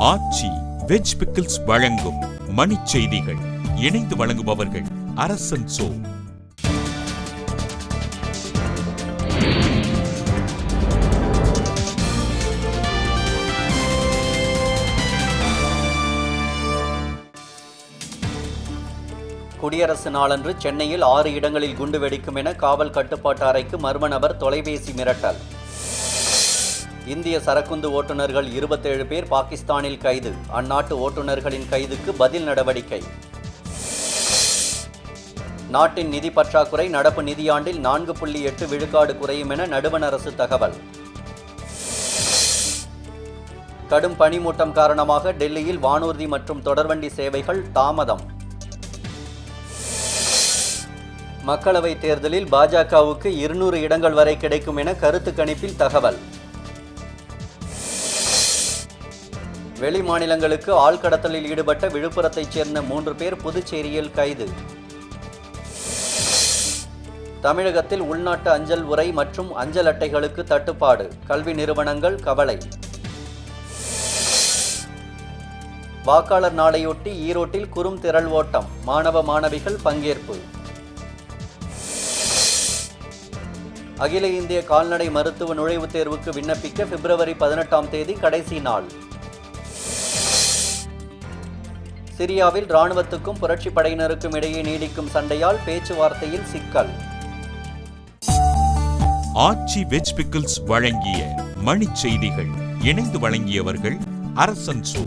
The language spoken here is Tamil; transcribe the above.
ஆச்சி வெஜ் பிக்கிள்ஸ் வழங்கும் மணிச் செய்திகள். இணைந்து வழங்குபவர்கள் அரசன் சோ. குடியரசு நாளன்று சென்னையில் 6 இடங்களில் குண்டு வெடிக்கும் என காவல் கட்டுப்பாட்டு அறைக்கு மர்ம நபர் தொலைபேசி மிரட்டல். இந்திய சரக்குந்து ஓட்டுநர்கள் 27 பேர் பாகிஸ்தானில் கைது. அந்நாட்டு ஓட்டுநர்களின் கைதுக்கு பதில் நடவடிக்கை. நாட்டின் நிதி பற்றாக்குறை நடப்பு நிதியாண்டில் 4.8 விழுக்காடு குறையும் என நடுவண் அரசு தகவல். கடும் பனிமூட்டம் காரணமாக டெல்லியில் வானூர்தி மற்றும் தொடர்வண்டி சேவைகள் தாமதம். மக்களவைத் தேர்தலில் பாஜகவுக்கு 200 இடங்கள் வரை கிடைக்கும் என கருத்து கணிப்பில் தகவல். வெளி மாநிலங்களுக்கு ஆள்கடத்தலில் ஈடுபட்ட விழுப்புரத்தைச் சேர்ந்த 3 பேர் புதுச்சேரியில் கைது. தமிழகத்தில் உள்நாட்டு அஞ்சல் உறை மற்றும் அஞ்சல் அட்டைகளுக்கு தட்டுப்பாடு. கல்வி நிறுவனங்கள் கவலை. வாக்காளர் நாளையொட்டி ஈரோட்டில் குறும் திரள் ஓட்டம். மாணவ மாணவிகள் பங்கேற்பு. அகில இந்திய கால்நடை மருத்துவ நுழைவுத் தேர்வுக்கு விண்ணப்பிக்க பிப்ரவரி 18ஆம் தேதி கடைசி நாள். சிரியாவில் இராணுவத்துக்கும் புரட்சி படையினருக்கும் இடையே நீடிக்கும் சண்டையால் பேச்சுவார்த்தையில் சிக்கல். ஆச்சி வெஜ் பிக்கிள்ஸ் வழங்கிய மணிச் செய்திகள். இணைந்து வழங்கியவர்கள் அரசன் சோ.